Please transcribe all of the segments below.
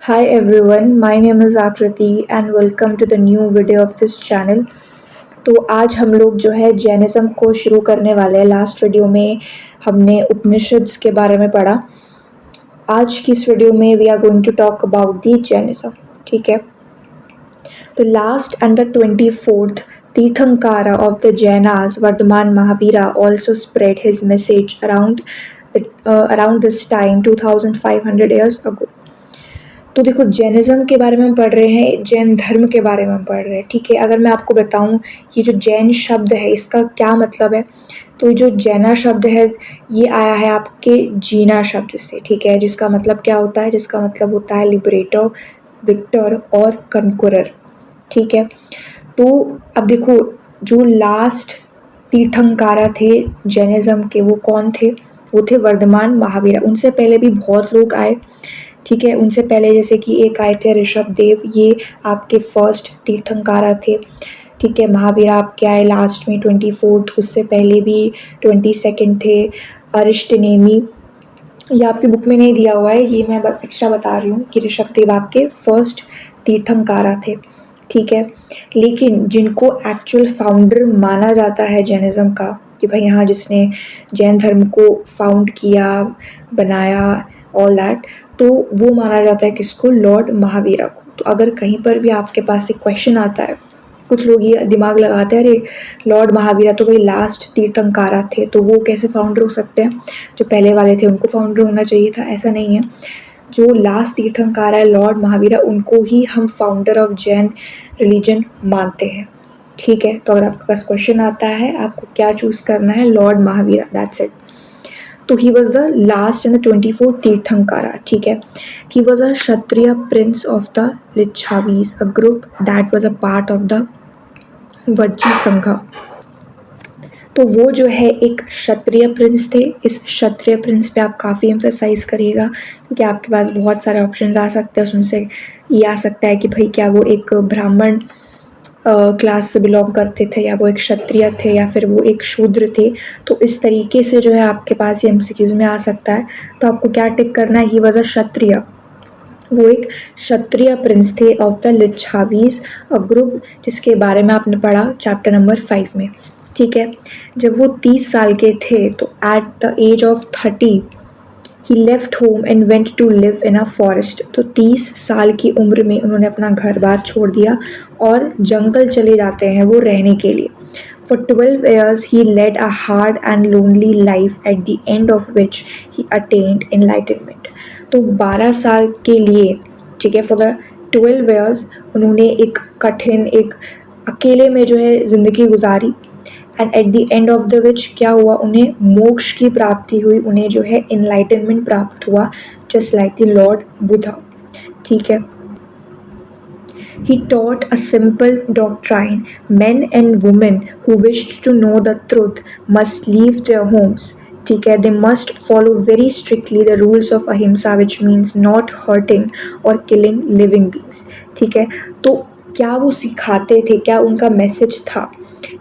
Hi everyone, my name is Akriti and welcome to the new video of this channel। तो आज हम लोग जो है जैनिज़्म को शुरू करने वाले हैं। लास्ट वीडियो में हमने उपनिषद्स के बारे में पढ़ा। आज की इस वीडियो में we are going to talk about the Jainism. ठीक है। The last and the 24th Tirthankara of the Jainas, Vardhaman Mahavira, also spread his message around this time 2500 years ago। तो देखो जैनिज़्म के बारे में हम पढ़ रहे हैं, जैन धर्म के बारे में हम पढ़ रहे हैं। ठीक है। अगर मैं आपको बताऊं ये जो जैन शब्द है इसका क्या मतलब है, तो ये जो जैना शब्द है ये आया है आपके जीना शब्द से। ठीक है। जिसका मतलब क्या होता है, जिसका मतलब होता है लिबरेटर, विक्टर और कनकुरर। ठीक है। तो अब देखो जो लास्ट तीर्थंकारा थे जैनिज़्म के वो कौन थे, वो थे वर्धमान महावीरा। उनसे पहले भी बहुत लोग आए। ठीक है। उनसे पहले जैसे कि एक आए थे ऋषभ देव, ये आपके फर्स्ट तीर्थंकारा थे। ठीक है। महावीरा आपके आए लास्ट में 24th, उससे पहले भी 22nd थे। अरिष्टनेमी, ये आपकी बुक में नहीं दिया हुआ है, ये मैं एक्स्ट्रा बता रही हूँ कि ऋषभ देव आपके फर्स्ट तीर्थंकारा थे। ठीक है। लेकिन जिनको एक्चुअल फाउंडर माना जाता है जैनिज़्म का, कि भाई यहाँ जिसने जैन धर्म को फाउंड किया, बनाया, ऑल दैट, तो वो माना जाता है किसको, लॉर्ड महावीरा को। तो अगर कहीं पर भी आपके पास एक क्वेश्चन आता है, कुछ लोग ये दिमाग लगाते हैं अरे लॉर्ड महावीरा तो भाई लास्ट तीर्थंकारा थे, तो वो कैसे फाउंडर हो सकते हैं, जो पहले वाले थे उनको फाउंडर होना चाहिए था। ऐसा नहीं है। जो लास्ट तीर्थंकारा है लॉर्ड महावीरा, उनको ही हम फाउंडर ऑफ जैन रिलीजन मानते हैं। ठीक है। तो अगर आपके पास क्वेश्चन आता है आपको क्या चूज़ करना है, लॉर्ड महावीरा, दैट्स इट। तो he was the last and the 24th tirthankara. ठीक है। He was a Kshatriya prince of the Licchavis, a group that was a part of the Vajji sangha. तो वो जो है एक क्षत्रिय प्रिंस थे। इस क्षत्रिय प्रिंस पे आप काफ़ी एम्फेसाइज करिएगा, क्योंकि आपके पास बहुत सारे ऑप्शंस आ सकते हैं। उसमें से ये आ सकता है कि भाई क्या वो एक ब्राह्मण क्लास से बिलोंग करते थे, या वो एक क्षत्रिय थे, या फिर वो एक शूद्र थे। तो इस तरीके से जो है आपके पास ये एमसीक्यूज में आ सकता है। तो आपको क्या टिक करना है, ही वॉज अ क्षत्रिय। वो एक क्षत्रिय प्रिंस थे of the Licchavis, a group जिसके बारे में आपने पढ़ा चैप्टर नंबर 5 में। ठीक है। जब वो 30 साल के थे तो एट द एज ऑफ 30 ही left home and went to live in a forest. तो 30 साल की उम्र में उन्होंने अपना घर बार छोड़ दिया और जंगल चले जाते हैं वो रहने के लिए। For 12 years he led a hard and lonely life, at the end of which he attained enlightenment। तो 12 साल के लिए, ठीक है, फॉर द 12 years उन्होंने एक कठिन, एक अकेले में जो है ज़िंदगी गुजारी, and at the end of the which क्या हुआ, उन्हें मोक्ष की प्राप्ति हुई, उन्हें जो है इनलाइटनमेंट प्राप्त हुआ, just like the Lord Buddha. ठीक है। He taught a simple doctrine: men and women who wished to know the truth must leave their homes। ठीक है। They must follow very strictly the rules of ahimsa, which means not hurting or killing living beings। ठीक है। तो क्या वो सिखाते थे, क्या उनका मैसेज था,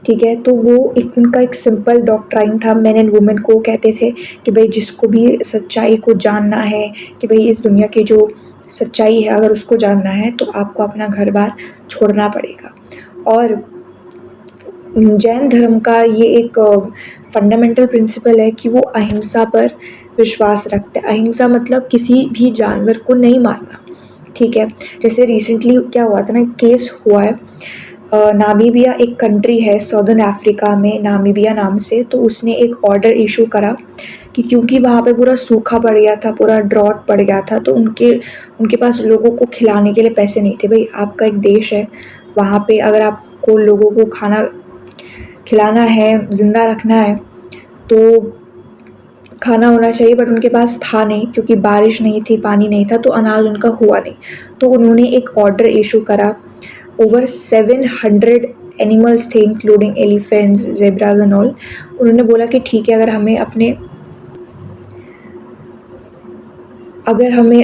ठीक है, तो वो एक उनका एक सिंपल डॉक्ट्राइन था। मैन एंड वुमेन को कहते थे कि भाई जिसको भी सच्चाई को जानना है, कि भाई इस दुनिया की जो सच्चाई है अगर उसको जानना है तो आपको अपना घर बार छोड़ना पड़ेगा। और जैन धर्म का ये एक फंडामेंटल प्रिंसिपल है कि वो अहिंसा पर विश्वास रखते हैं। अहिंसा मतलब किसी भी जानवर को नहीं मारना। ठीक है। जैसे रिसेंटली क्या हुआ था ना, केस हुआ है, नामीबिया एक कंट्री है साउदर्न अफ्रीका में, नामीबिया नाम से। तो उसने एक ऑर्डर इशू करा कि क्योंकि वहाँ पे पूरा सूखा पड़ गया था, पूरा ड्रॉट पड़ गया था, तो उनके उनके पास लोगों को खिलाने के लिए पैसे नहीं थे। भाई आपका एक देश है, वहाँ पे अगर आपको लोगों को खाना खिलाना है, ज़िंदा रखना है, तो खाना होना चाहिए, बट उनके पास था नहीं, क्योंकि बारिश नहीं थी, पानी नहीं था, तो अनाज उनका हुआ नहीं। तो उन्होंने एक ऑर्डर इशू करा। ओवर 700 एनिमल्स थे, including elephants, zebras and all. उन्होंने बोला कि ठीक है, अगर हमें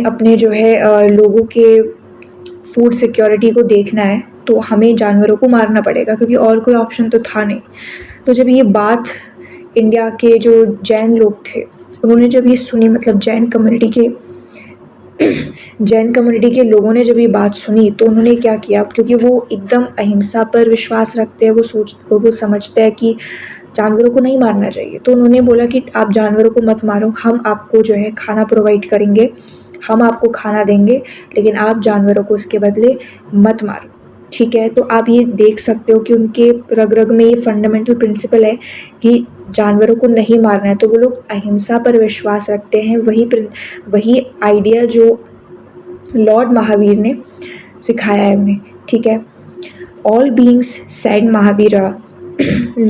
अपने जो है लोगों के फूड सिक्योरिटी को देखना है तो हमें जानवरों को मारना पड़ेगा, क्योंकि और कोई ऑप्शन तो था नहीं। तो जब ये बात इंडिया के जो जैन लोग थे उन्होंने जब ये सुनी, मतलब जैन कम्युनिटी के जैन कम्युनिटी के लोगों ने जब ये बात सुनी तो उन्होंने क्या किया, क्योंकि वो एकदम अहिंसा पर विश्वास रखते हैं, वो समझते हैं कि जानवरों को नहीं मारना चाहिए, तो उन्होंने बोला कि आप जानवरों को मत मारो, हम आपको जो है खाना प्रोवाइड करेंगे, हम आपको खाना देंगे, लेकिन आप जानवरों को उसके बदले मत मारो। ठीक है, तो आप ये देख सकते हो कि उनके रग रग में ये फंडामेंटल प्रिंसिपल है कि जानवरों को नहीं मारना है, तो वो लोग अहिंसा पर विश्वास रखते हैं। वही आइडिया जो लॉर्ड महावीर ने सिखाया है उन्हें। ठीक है, all beings, said Mahavira,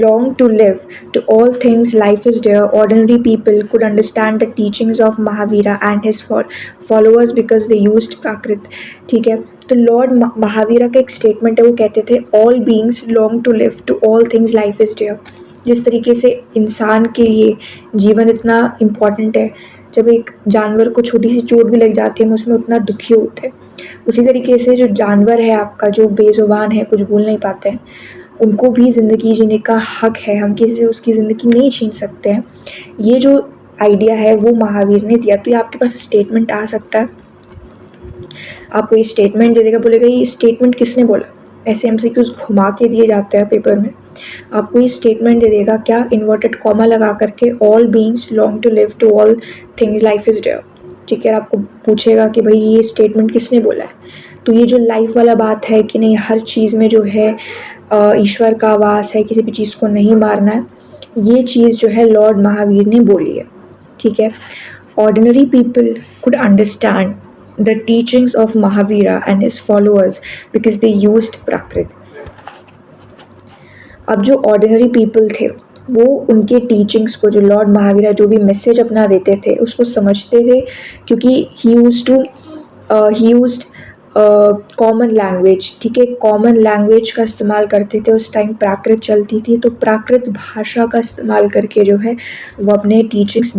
long to live. To all things, life is dear. Ordinary people could understand the teachings of Mahavira and his followers because they used Prakrit. ठीक है, तो लॉर्ड महावीरा का एक स्टेटमेंट है, वो कहते थे all beings long to live, to all things life is dear. जिस तरीके से इंसान के लिए जीवन इतना इम्पॉर्टेंट है, जब एक जानवर को छोटी सी चोट भी लग जाती है हम उसमें उतना दुखी होते हैं, उसी तरीके से जो जानवर है आपका, जो बेजुबान है, कुछ बोल नहीं पाते हैं, उनको भी ज़िंदगी जीने का हक है, हम किसी से उसकी ज़िंदगी नहीं छीन सकते हैं। ये जो आइडिया है वो महावीर ने दिया। तो ये आपके पास स्टेटमेंट आ सकता है, आपको ये स्टेटमेंट दे देगा, बोलेगा ये स्टेटमेंट किसने बोला, ऐसे एमसीक्यूज घुमा के दिए जाते हैं पेपर में। आपको ये स्टेटमेंट दे देगा, क्या, इन्वर्टेड कॉमा लगा करके, all beings long to live, to all things life is dear. ठीक है, आपको पूछेगा कि भाई ये स्टेटमेंट किसने बोला है। तो ये जो लाइफ वाला बात है कि नहीं, हर चीज़ में जो है ईश्वर का वास है, किसी भी चीज़ को नहीं मारना है, ये चीज़ जो है लॉर्ड महावीर ने बोली है। ठीक है, ordinary people could understand the teachings of Mahavira and his followers because they used Prakrit. अब जो ऑर्डिनरी पीपल थे वो उनके टीचिंग्स को, जो लॉर्ड महावीरा जो भी मैसेज अपना देते थे उसको समझते थे, क्योंकि ही यूज्ड कॉमन लैंग्वेज। ठीक है, कॉमन लैंग्वेज का इस्तेमाल करते थे, उस टाइम प्राकृत चलती थी, तो प्राकृत भाषा का इस्तेमाल करके जो है वो अपने teachings.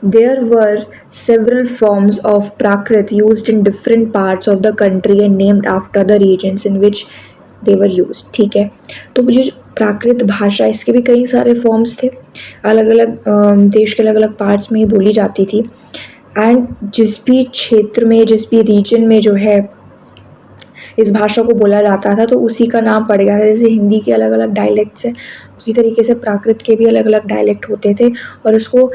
There were several forms of Prakrit used in different parts of the country and named after the regions in which they were used. ठीक है, तो मुझे प्राकृत भाषा, इसके भी कई सारे फॉर्म्स थे, अलग अलग देश के अलग अलग पार्ट्स में बोली जाती थी, एंड जिस भी क्षेत्र में, जिस भी रीजन में जो है इस भाषा को बोला जाता था तो उसी का नाम पड़ गया था। जैसे हिंदी के अलग अलग डायलेक्ट्स हैं, उसी तरीके से प्राकृत के भी अलग अलग डायलेक्ट होते थे और उसको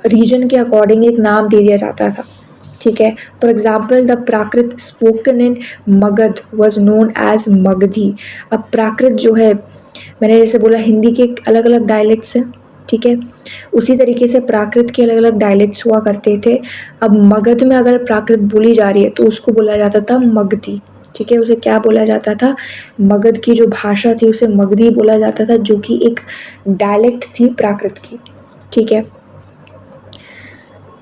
रीजन के अकॉर्डिंग एक नाम दे दिया जाता था। ठीक है, for example the Prakrit spoken in Magadha was known as Magadhi. अब प्राकृत जो है, मैंने जैसे बोला हिंदी के अलग अलग डायलेक्ट्स हैं, ठीक है, उसी तरीके से प्राकृत के अलग अलग डायलेक्ट्स हुआ करते थे। अब मगध में अगर प्राकृत बोली जा रही है तो उसको बोला जाता था मगधी। ठीक है, उसे क्या बोला जाता था, मगध की जो भाषा थी उसे मगधी बोला जाता था, जो कि एक डायलेक्ट थी प्राकृत की। ठीक है,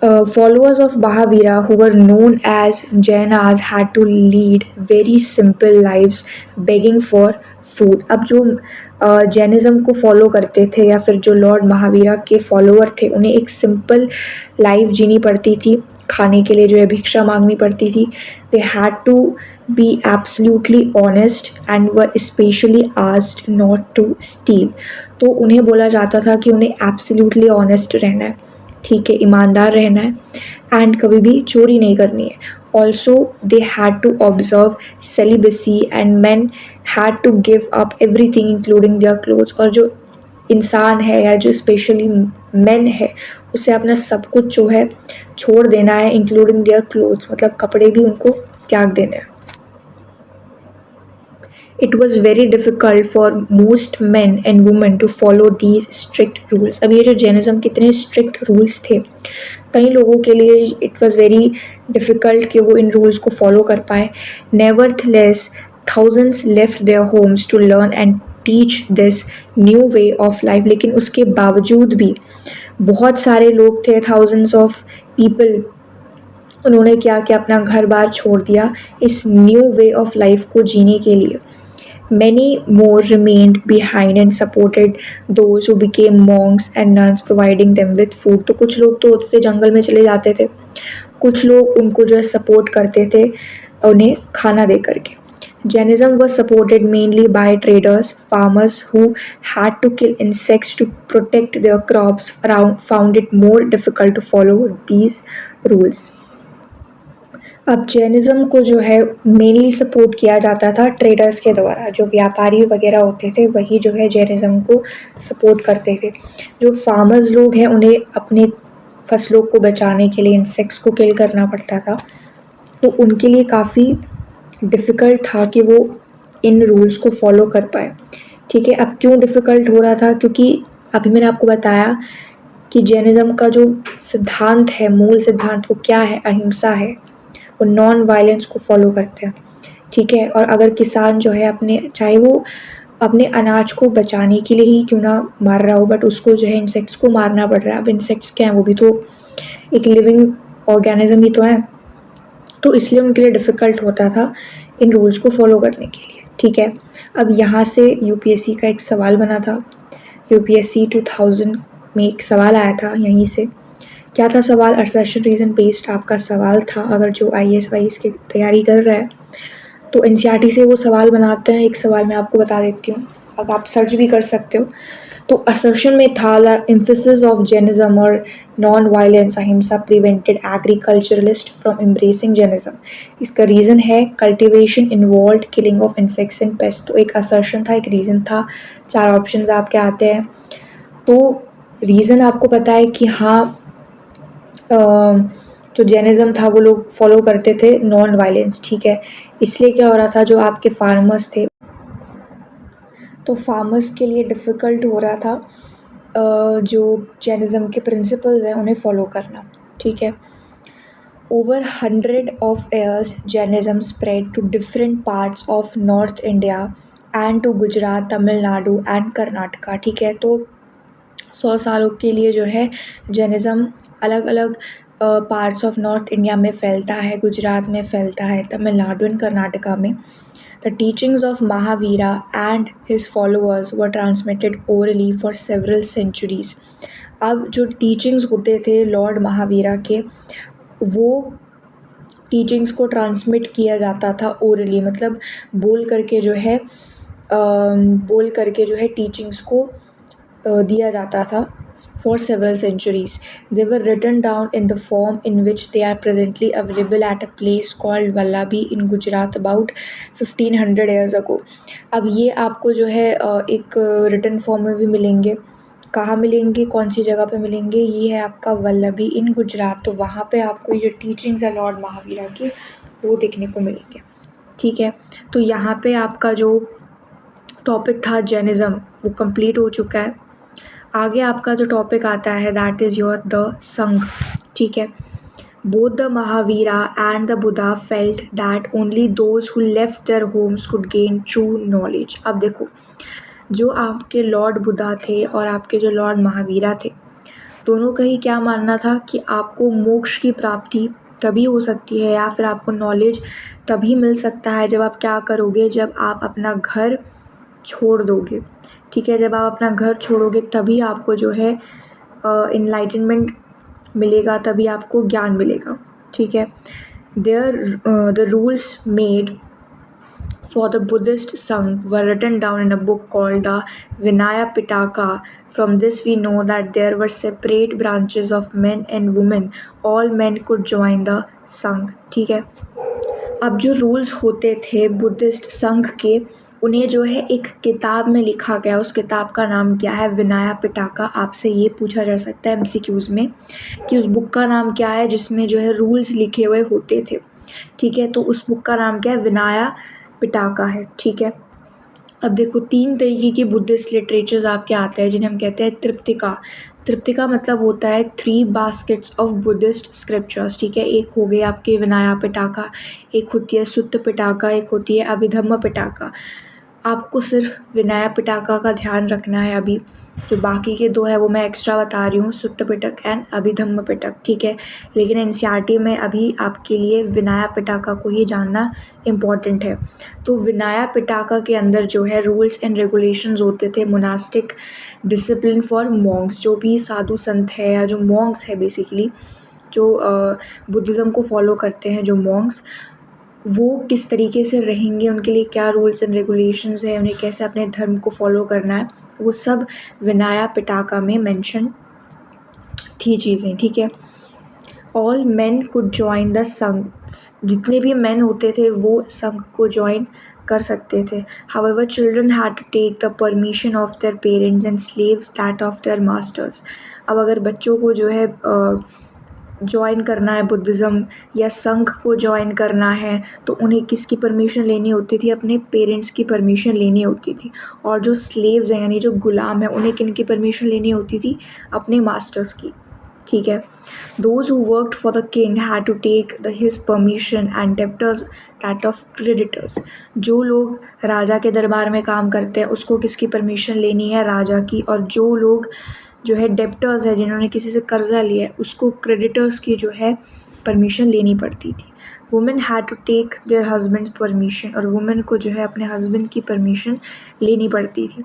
followers of Mahavira, who were known as Jainas, had to lead very simple lives, begging for food. अब जो जैनिज़्म को फॉलो करते थे या फिर जो लॉर्ड महावीरा के फॉलोअर थे, उन्हें एक सिंपल लाइफ जीनी पड़ती थी, खाने के लिए जो है भिक्षा मांगनी पड़ती थी। They had to be absolutely honest and were specially asked not to steal. तो उन्हें बोला जाता था कि उन्हें एब्सोल्युटली ऑनेस्ट रहना है, ठीक है, ईमानदार रहना है, एंड कभी भी चोरी नहीं करनी है। Also they had to observe celibacy and man had to give up everything including their clothes. और जो इंसान है या जो स्पेशली मैन है उसे अपना सब कुछ जो है छोड़ देना है, इंक्लूडिंग देयर क्लोथ्स, मतलब कपड़े भी उनको त्याग देने हैं। It was very difficult for most men and women to follow these strict rules. अब ये जो जैनिज़्म कितने strict rules थे, कई लोगों के लिए it was very difficult कि वो इन rules को follow कर पाए। Nevertheless, thousands left their homes to learn and teach this new way of life. लेकिन उसके बावजूद भी बहुत सारे लोग थे, thousands of people, उन्होंने क्या किया, अपना घर बार छोड़ दिया इस न्यू वे ऑफ लाइफ को जीने के लिए। Many more remained behind and supported those who became monks and nuns, providing them with food. तो कुछ लोग तो होते थे जंगल में चले जाते थे, कुछ लोग उनको जो है सपोर्ट करते थे उन्हें खाना दे करके। Jainism was supported mainly by traders, farmers who had to kill insects to protect their crops, found it more difficult to follow these rules. अब जैनिज़्म को जो है मेनली सपोर्ट किया जाता था ट्रेडर्स के द्वारा, जो व्यापारी वगैरह होते थे वही जो है जैनिज़्म को सपोर्ट करते थे। जो फार्मर्स लोग हैं उन्हें अपने फसलों को बचाने के लिए इंसेक्ट्स को किल करना पड़ता था, तो उनके लिए काफ़ी डिफ़िकल्ट था कि वो इन रूल्स को फॉलो कर पाए। ठीक है, अब क्यों डिफ़िकल्ट हो रहा था, क्योंकि अभी मैंने आपको बताया कि जैनिज़्म का जो सिद्धांत है, मूल सिद्धांत वो क्या है, अहिंसा है। वो नॉन वायलेंस को फॉलो करते हैं। ठीक है, और अगर किसान जो है अपने, चाहे वो अपने अनाज को बचाने के लिए ही क्यों ना मार रहा हो, बट उसको जो है इंसेक्ट्स को मारना पड़ रहा है। अब इंसेक्ट्स क्या है, वो भी तो एक लिविंग ऑर्गेनिज्म ही तो है, तो इसलिए उनके लिए डिफ़िकल्ट होता था इन रूल्स को फॉलो करने के लिए। ठीक है, अब यहाँ से यूपीएससी का एक सवाल बना था। यूपीएससी 2000 में एक सवाल आया था यहीं से। क्या था सवाल? असर्शन रीज़न बेस्ड आपका सवाल था। अगर जो आईएएस वाईएएस की तैयारी कर रहा है तो एनसीईआरटी से वो सवाल बनाते हैं। एक सवाल मैं आपको बता देती हूँ, अब आप सर्च भी कर सकते हो। तो असर्शन में था द एम्फेसिस ऑफ जैनिज्म और non violence ahimsa prevented agriculturalist from embracing Jainism. इसका रीज़न है cultivation involved killing of insects and pest. तो एक असर्शन था, एक रीज़न था, 4 ऑप्शंस आपके आते हैं। तो रीज़न आपको पता है कि हाँ, जो जैनिज़्म था वो लोग फॉलो करते थे नॉन वायलेंस। ठीक है, इसलिए क्या हो रहा था, जो आपके फार्मर्स थे, तो फार्मर्स के लिए डिफ़िकल्ट हो रहा था जो जैनिज़्म के प्रिंसिपल्स हैं उन्हें फॉलो करना। ठीक है, over 100 of years Jainism spread to different parts of North India and to Gujarat, Tamil Nadu and Karnataka. ठीक है, तो 100 सालों के लिए जो है जैनिज़्म अलग अलग पार्ट्स ऑफ नॉर्थ इंडिया में फैलता है, गुजरात में फैलता है, तमिलनाडु एंड कर्नाटका में। The teachings of Mahavira and his followers were transmitted orally for several centuries. अब जो टीचिंग्स होते थे लॉर्ड महावीरा के, वो टीचिंग्स को ट्रांसमिट किया जाता था ओरली, मतलब बोल करके जो है टीचिंग्स को दिया जाता था for several centuries. They were written down in the form in which they are presently available at a place called Vallabhi in Gujarat about 1500 years ago. अब ये आपको जो है एक रिटन फॉर्म में भी मिलेंगे। कहाँ मिलेंगे, कौन सी जगह पे मिलेंगे? ये है आपका वल्लभी इन गुजरात। तो वहाँ पे आपको ये टीचिंग्स है लॉर्ड महावीरा की वो देखने को मिलेंगे। ठीक है, तो यहाँ पे आपका जो टॉपिक था जैनिज़्म वो कंप्लीट हो चुका है। आगे आपका जो टॉपिक आता है दैट इज़ योर द संघ। ठीक है, both the Mahavira and the Buddha felt that only those who left their homes could gain true knowledge. अब देखो, जो आपके लॉर्ड बुद्धा थे और आपके जो लॉर्ड महावीरा थे, दोनों का ही क्या मानना था कि आपको मोक्ष की प्राप्ति तभी हो सकती है या फिर आपको नॉलेज तभी मिल सकता है जब आप क्या करोगे, जब आप अपना घर छोड़ दोगे। ठीक है, जब आप अपना घर छोड़ोगे तभी आपको जो है इनलाइटनमेंट मिलेगा, तभी आपको ज्ञान मिलेगा। ठीक है, the rules made for the Buddhist Sangh were written down in a book called the Vinaya Pitaka. From this we know that there were separate branches of men and women. All men could join the Sangh. ठीक है, अब जो rules होते थे Buddhist संघ के, उन्हें जो है एक किताब में लिखा गया। उस किताब का नाम क्या है? विनाया पिटाका। आपसे ये पूछा जा सकता है एमसीक्यूज़ में कि उस बुक का नाम क्या है जिसमें जो है रूल्स लिखे हुए होते थे। ठीक है, तो उस बुक का नाम क्या है? विनाया पिटाका है। ठीक है, अब देखो 3 तरीके की बुद्धिस्ट लिटरेचर्स आपके आते हैं जिन्हें हम कहते हैं त्रिपिटका। त्रिपिटका मतलब होता है 3 बास्केट्स ऑफ बुद्धिस्ट स्क्रिप्चर्स। ठीक है, एक हो गई आपकी विनाया पिटाका, एक होती है सुत्त पिटाका, एक होती है अभिधम्म पिटाका। आपको सिर्फ विनाया पिटाका का ध्यान रखना है। अभी जो बाकी के 2 है वो मैं एक्स्ट्रा बता रही हूँ, सुत्त पिटक एंड अभिधम्म पिटक। ठीक है, लेकिन एनसीईआरटी में अभी आपके लिए विनाया पिटाका को ही जानना इम्पॉर्टेंट है। तो विनाया पिटाका के अंदर जो है रूल्स एंड रेगुलेशंस होते थे मोनास्टिक डिसिप्लिन फॉर मॉन्क्स। जो भी साधु संत है या जो मॉन्क्स है बेसिकली, जो बुद्धिज़्म को फॉलो करते हैं, जो मॉन्क्स, वो किस तरीके से रहेंगे, उनके लिए क्या रूल्स एंड रेगुलेशंस है, उन्हें कैसे अपने धर्म को फॉलो करना है, वो सब विनाया पिटाका में मेंशन थी चीज़ें। ठीक है, all man could join the संघ, जितने भी मैन होते थे वो संघ को ज्वाइन कर सकते थे। However children had to take the permission of their parents and slaves that of their masters. अब अगर बच्चों को जो है ज्वाइन करना है बुद्धिज़्म या संघ को ज्वाइन करना है तो उन्हें किसकी परमिशन लेनी होती थी? अपने पेरेंट्स की परमिशन लेनी होती थी। और जो स्लेव्स हैं यानी जो गुलाम हैं उन्हें किन की परमिशन लेनी होती थी? अपने मास्टर्स की। ठीक है। Those who worked for the king had to take his permission and debtors that of creditors। जो लोग राजा के दरबार में काम करते हैं उसको किसकी परमिशन लेनी है? राजा की। और जो लोग जो है डेप्टर्स है जिन्होंने किसी से कर्जा लिया है उसको क्रेडिटर्स की जो है परमिशन लेनी पड़ती थी। Women had to take their husbands permission, और वुमेन को जो है अपने हस्बैंड की परमिशन लेनी पड़ती थी।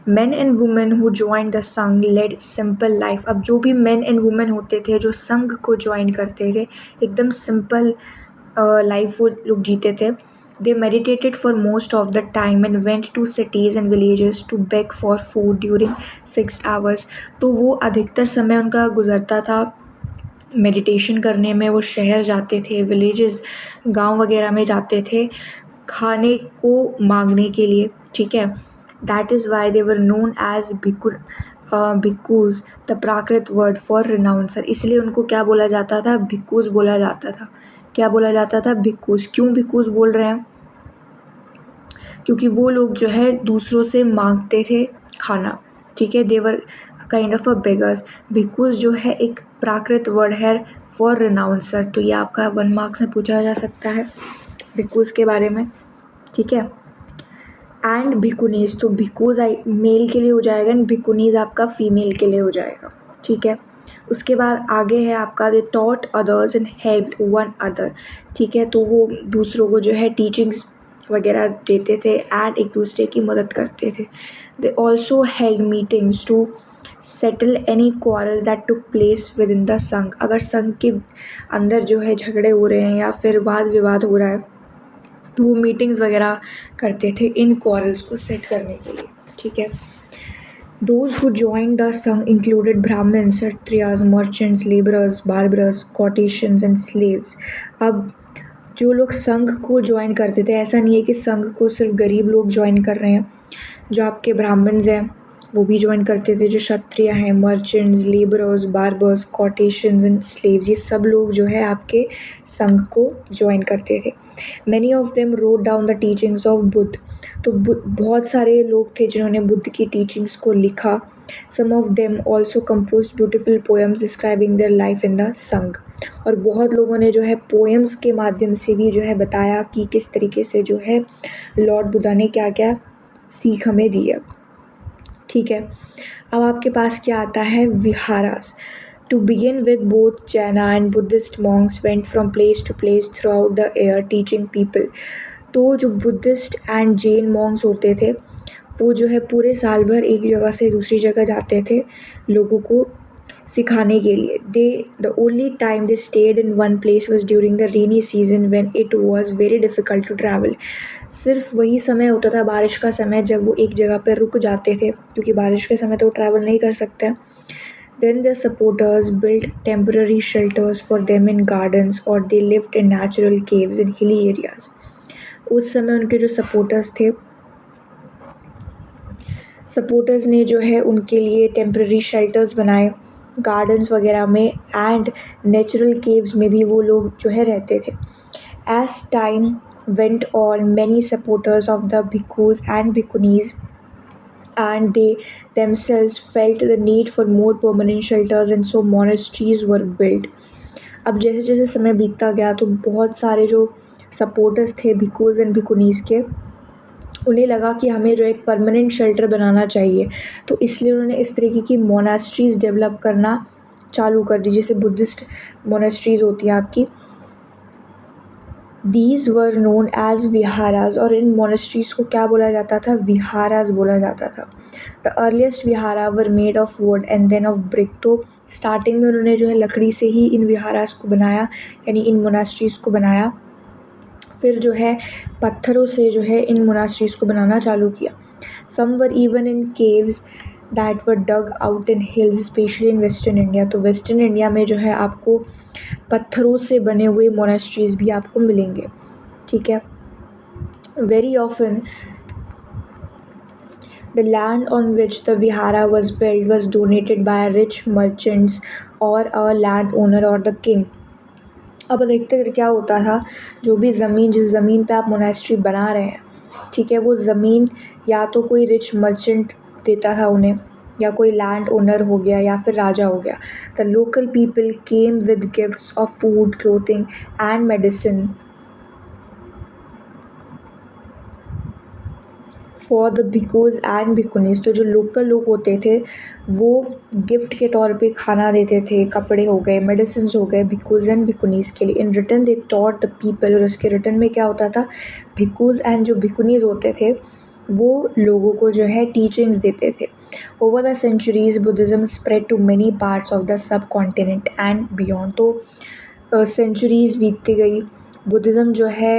Men and women who joined the संघ led simple life। अब जो भी men and women होते थे जो संघ को ज्वाइन करते थे एकदम सिंपल लाइफ वो लोग जीते थे। They meditated for most of the time and went to cities and villages to beg for food during fixed hours। तो वो अधिकतर समय उनका गुजरता था मेडिटेशन करने में। वो शहर जाते थे, विलेजेस गांव वगैरह में जाते थे खाने को मांगने के लिए। ठीक है। That is why they were known as bhikkhus, the Prakrit word for renouncer. इसलिए उनको क्या बोला जाता था? भिक्खूज बोला जाता था। क्या बोला जाता था? भिक्खूज। क्यों भिक्खूज बोल रहे हैं? क्योंकि वो लोग जो है दूसरों से मांगते थे खाना। ठीक है। देवर काइंड ऑफ अ बेगर्स। भिक्खूज जो है एक प्राकृत वर्ड है फॉर रिनाउंसर। तो ये आपका 1 मार्क्स में पूछा जा सकता है भिक्खूज के बारे में। ठीक है। एंड भिकुनीज, तो भिक्खूज मेल के लिए हो जाएगा एंड भिकुनीज आपका फीमेल के लिए हो जाएगा। ठीक है। उसके बाद आगे है आपका they taught others and helped one other. ठीक है। तो वो दूसरों को जो है टीचिंग्स वगैरह देते थे एंड एक दूसरे की मदद करते थे। They also held meetings to settle any quarrel that took place within the sangha. अगर संघ के अंदर जो है झगड़े हो रहे हैं या फिर वाद विवाद हो रहा है तो वो मीटिंग्स वगैरह करते थे इन क्वारल्स को सेट करने के लिए। ठीक है। Those who joined the Sangh included Brahmins, Kshatriyas, merchants, laborers, barbers, courtesans and slaves। अब जो लोग संघ को ज्वाइन करते थे, ऐसा नहीं है कि संघ को सिर्फ गरीब लोग ज्वाइन कर रहे हैं। जो आपके ब्राह्मण्स हैं वो भी ज्वाइन करते थे, जो क्षत्रिय हैं, merchants, labourers, barbers, courtesans and slaves, ये सब लोग जो है आपके संघ को ज्वाइन करते थे। Many of them wrote down the teachings of Buddha. तो बहुत सारे लोग थे जिन्होंने बुद्ध की टीचिंग्स को लिखा। Some of them also compose beautiful poems describing their life in the sangha. और बहुत लोगों ने जो है पोएम्स के माध्यम से भी जो है बताया कि किस तरीके से जो है लॉर्ड बुद्धा ने क्या क्या सीख हमें दी है। ठीक है। अब आपके पास क्या आता है? विहारास। To begin with, both Jaina and Buddhist monks went from place to place throughout the year teaching people। तो जो बुद्धिस्ट एंड जैन मॉन्क्स होते थे वो जो है पूरे साल भर एक जगह से दूसरी जगह जाते थे लोगों को सिखाने के लिए। The only time they stayed in one place was during the rainy season when it was very difficult to travel. सिर्फ वही समय होता था बारिश का समय जब वो एक जगह पर रुक जाते थे, क्योंकि बारिश के समय तो वो ट्रैवल नहीं कर सकते। Then their supporters built temporary shelters for them in gardens or they lived in natural caves in hilly areas। उस समय उनके जो सपोर्टर्स ने जो है उनके लिए टेम्पररी शेल्टर्स बनाए गार्डन्स वगैरह में एंड नेचुरल केव्स में भी वो लोग जो है रहते थे। As time went on, many supporters of the bhikkhus and bhikkhunis and they themselves felt the need for more permanent shelters and so monasteries were built। अब जैसे जैसे समय बीतता गया तो बहुत सारे जो सपोर्टर्स थे भिक्खूज एंड भिक्खुनीस के, उन्हें लगा कि हमें जो एक परमानेंट शेल्टर बनाना चाहिए, तो इसलिए उन्होंने इस तरीके की मोनास्ट्रीज़ डेवलप करना चालू कर दी, जैसे बुद्धिस्ट मोनास्ट्रीज़ होती हैं आपकी। These were known as viharas और इन मोनास्ट्रीज़ को क्या बोला जाता था? विहारास बोला जाता था। The earliest vihara were made of wood and then of brick। तो स्टार्टिंग में उन्होंने जो है लकड़ी से ही इन विहारास को बनाया, यानी इन मोनास्ट्रीज़ को बनाया। फिर जो है पत्थरों से जो है इन मोनास्ट्रीज़ को बनाना चालू किया। Some were even in caves that were dug out in hills specially in western India. तो वेस्टर्न इंडिया में जो है आपको पत्थरों से बने हुए मोनेस्ट्रीज भी आपको मिलेंगे, ठीक है। Very often the land on which the vihara was built was donated by a rich merchants or a landowner or the king। अब अधिकतर क्या होता था, जो भी ज़मीन जिस ज़मीन पे आप मोनेस्ट्री बना रहे हैं, ठीक है, वो ज़मीन या तो कोई रिच मर्चेंट देता था उन्हें, या कोई लैंड ओनर हो गया, या फिर राजा हो गया। The local people came with gifts of food, clothing and medicine for the bhikkhus and bhikkhunis. तो जो लोकल लोग होते थे वो गिफ्ट के तौर पे खाना देते थे, कपड़े हो गए, मेडिसिन हो गए, भिक्खूज एंड भिक्खुनीज के लिए। In return they taught the people, और उसके रिटर्न में क्या होता था, भिक्खूज एंड जो भिक्खुनीज होते थे वो लोगों को जो है टीचिंग्स देते थे। Over the centuries Buddhism spread to many parts of the subcontinent and beyond. तो सेंचुरीज बीतती गई, बुद्धिज़्म जो है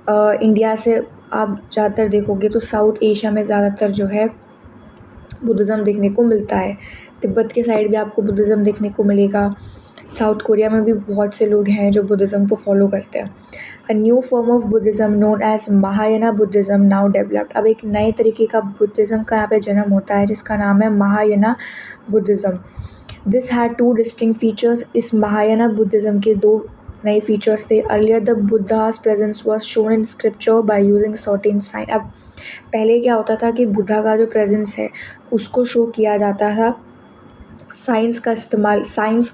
इंडिया से आप ज़्यादातर देखोगे तो साउथ एशिया में ज़्यादातर जो है बुद्धिज़्म देखने को मिलता है। तिब्बत के साइड भी आपको बुद्धिज़्म देखने को मिलेगा। साउथ कोरिया में भी बहुत से लोग हैं जो बुद्धिज़्म को फॉलो करते हैं। A new form of Buddhism known as Mahayana Buddhism now developed. अब एक नए तरीके का बुद्धिज़्म का यहाँ पे जन्म होता है जिसका नाम है Mahayana Buddhism. This had two distinct features. इस महायाना बुद्धिज़्म के दो नए फीचर्स थे। Earlier the Buddha's presence was shown in scripture by using certain sign. अब पहले क्या होता था कि बुद्धा का जो प्रेजेंस है उसको शो किया जाता था साइंस का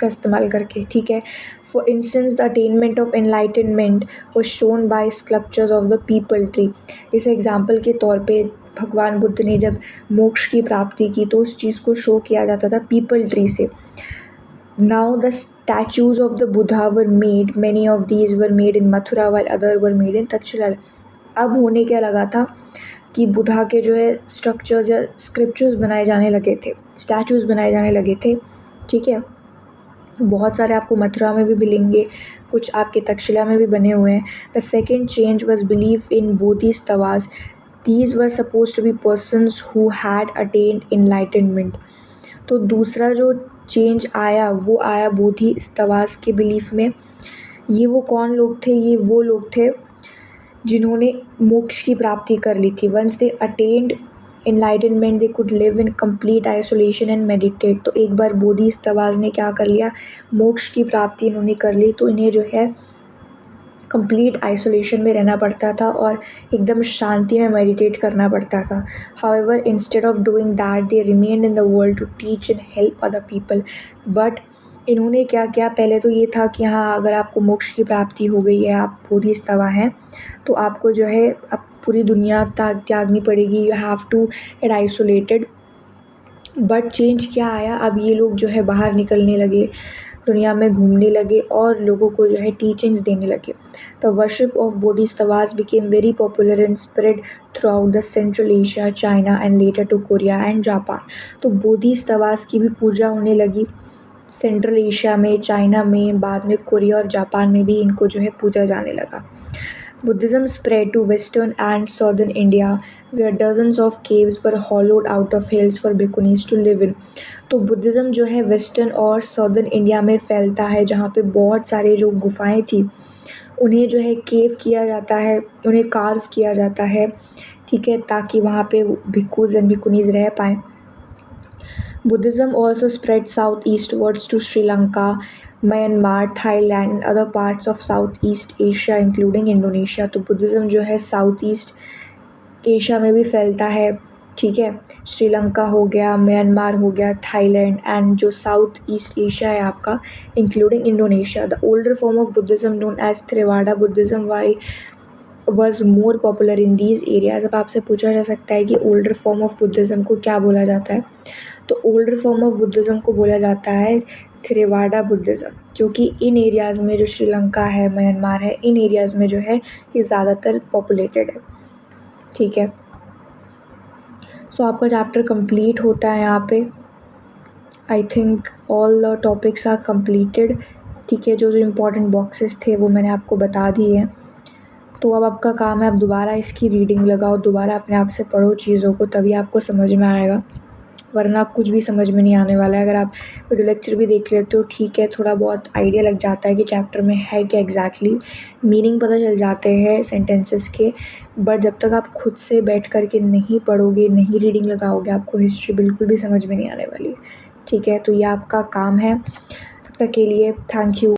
इस्तेमाल करके, ठीक है। For instance the attainment of enlightenment was shown by sculptures of the people tree. इस एग्जाम्पल के तौर पे भगवान बुद्ध ने जब मोक्ष की प्राप्ति की तो उस चीज़ को शो किया जाता था पीपल ट्री से। Now the statues of the Buddha were made, many of these were made in Mathura while other were made in Takshila। अब होने क्या लगा था कि बुद्धा के जो है स्ट्रक्चर्स या स्क्रिप्चर्स बनाए जाने लगे थे, स्टैचूज़ बनाए जाने लगे थे, ठीक है। बहुत सारे आपको मथुरा में भी मिलेंगे, कुछ आपके तक्षशिला में भी बने हुए हैं। The second change was believe in bodhisattvas. These were suppose to be persons who had attained enlightenment. तो दूसरा जो चेंज आया वो आया बोधिसत्वास के बिलीफ में। ये वो कौन लोग थे, ये वो लोग थे जिन्होंने मोक्ष की प्राप्ति कर ली थी। Once they attained enlightenment they could live in complete isolation and meditate. तो एक बार बोधिसत्वास ने क्या कर लिया, मोक्ष की प्राप्ति इन्होंने कर ली तो इन्हें जो है कंप्लीट आइसोलेशन में रहना पड़ता था और एकदम शांति में मेडिटेट करना पड़ता था। However instead of doing that they remained in the world to teach and help other people. But इन्होंने क्या किया, पहले तो ये था कि हाँ अगर आपको मोक्ष की प्राप्ति हो गई है, आप बोधिसत्वा हैं, तो आपको जो है अब पूरी दुनिया त्यागनी पड़ेगी, you have to get isolated. But change क्या आया, अब ये लोग जो है बाहर निकलने लगे, दुनिया में घूमने लगे और लोगों को जो है टीचिंग्स देने लगे। The worship of bodhisattvas became very popular and spread throughout the central Asia, China and later to Korea and Japan. तो बोधिसत्वास की भी पूजा होने लगी सेंट्रल एशिया में, चाइना में, बाद में कोरिया और जापान में भी इनको जो है पूजा जाने लगा। Buddhism spread to western and southern India where dozens of caves were hollowed out of hills for भिक्खुनीज to live in। तो बुद्धिज़्म जो है वेस्टर्न और सदर्न इंडिया में फैलता है जहाँ पे बहुत सारे जो गुफाएं थी उन्हें जो है केव किया जाता है, उन्हें कार्व किया जाता है, ठीक है, ताकि वहाँ पे भिक्खूज एंड भिक्खुनीज रह पाएँ। Buddhism also spread southeastwards to Sri Lanka, Myanmar, Thailand and other parts of Southeast Asia including Indonesia। तो बुद्धिज़्म जो है साउथ ईस्ट एशिया में भी फैलता है, ठीक है। श्रीलंका हो गया, म्यांमार हो गया, थाईलैंड एंड जो साउथ ईस्ट एशिया है आपका including Indonesia. The older form of Buddhism known as Theravada Buddhism why was more popular in these areas. अब आपसे पूछा जा सकता है कि ओल्डर फॉर्म ऑफ बुद्धिज़्म को क्या बोला जाता है, तो ओल्डर फॉर्म ऑफ बुद्धिज़्म को बोला जाता है थेरेवाड़ा बुद्धिज़्म, जो कि इन एरियाज़ में जो श्रीलंका है, म्यांमार है, इन एरियाज़ में जो है ये ज़्यादातर पॉपुलेटेड है, ठीक है। सो आपका चैप्टर कंप्लीट होता है यहाँ पे। I think all the topics are completed, ठीक है। जो जो इम्पोर्टेंट बॉक्सेस थे वो मैंने आपको बता दिए हैं। तो अब आपका काम है आप दोबारा इसकी रीडिंग लगाओ, दोबारा अपने आप से पढ़ो चीज़ों को, तभी आपको समझ में आएगा। वरना कुछ भी समझ में नहीं आने वाला है। अगर आप वीडियो लेक्चर भी देख लेते हो ठीक है, थोड़ा बहुत आइडिया लग जाता है कि चैप्टर में है क्या एग्जैक्टली, मीनिंग पता चल जाते हैं सेंटेंसेस के, बट जब तक आप खुद से बैठ कर के नहीं पढ़ोगे, नहीं रीडिंग लगाओगे, आपको हिस्ट्री बिल्कुल भी समझ में नहीं आने वाली। ठीक है, तो ये आपका काम है। तब तक के लिए थैंक यू।